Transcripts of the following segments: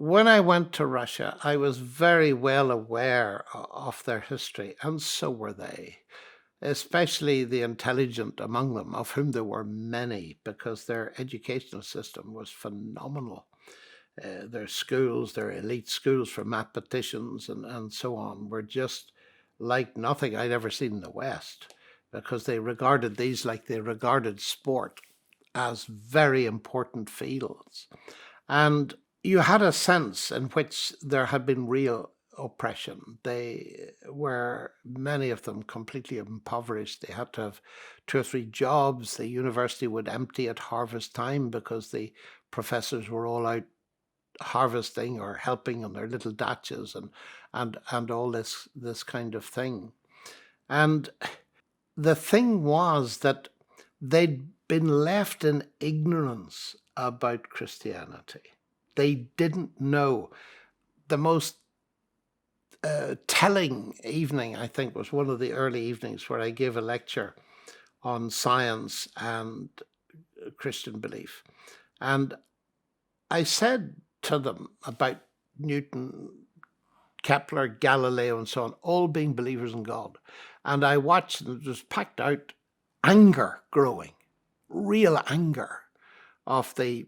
When I went to Russia, I was very well aware of their history, and so were they, especially the intelligent among them, of whom there were many, because their educational system was phenomenal. Their schools, their elite schools for mathematicians and so on, were just like nothing I'd ever seen in the West, because they regarded these like they regarded sport as very important fields. And you had a sense in which there had been real oppression. They were, many of them, completely impoverished. They had to have two or three jobs. The university would empty at harvest time because the professors were all out harvesting or helping on their little datches and all this kind of thing. And the thing was that they'd been left in ignorance about Christianity. They didn't know. The most telling evening, I think, was one of the early evenings where I gave a lecture on science and Christian belief. And I said to them about Newton, Kepler, Galileo, and so on, all being believers in God. And I watched, and it was packed out, anger growing, real anger of the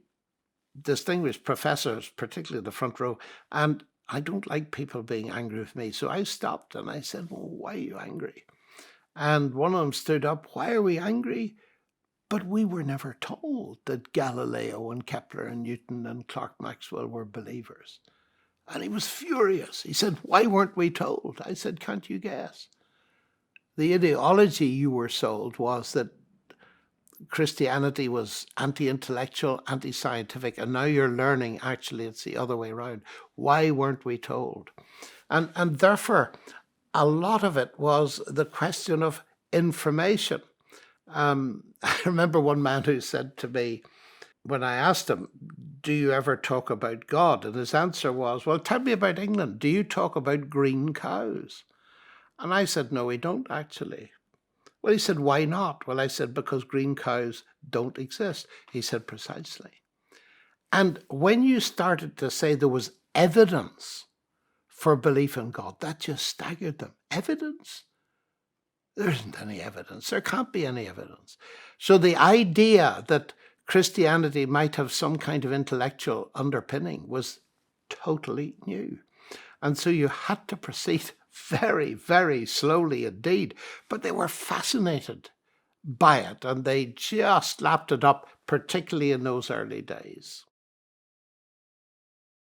distinguished professors, particularly the front row. And I don't like people being angry with me. So I stopped and I said, well, why are you angry? And one of them stood up, why are we angry? But we were never told that Galileo and Kepler and Newton and Clerk Maxwell were believers. And he was furious. He said, why weren't we told? I said, can't you guess? The ideology you were sold was that Christianity was anti-intellectual, anti-scientific, and now you're learning actually it's the other way around. Why weren't we told? And therefore, a lot of it was the question of information. I remember one man who said to me, when I asked him, do you ever talk about God? And his answer was, well, tell me about England. Do you talk about green cows? And I said, no, we don't actually. Well, he said, why not? Well, I said, because green cows don't exist. He said, precisely. And when you started to say there was evidence for belief in God, that just staggered them. Evidence? There isn't any evidence. There can't be any evidence. So the idea that Christianity might have some kind of intellectual underpinning was totally new. And so you had to proceed very, very slowly indeed. But they were fascinated by it, and they just lapped it up, particularly in those early days.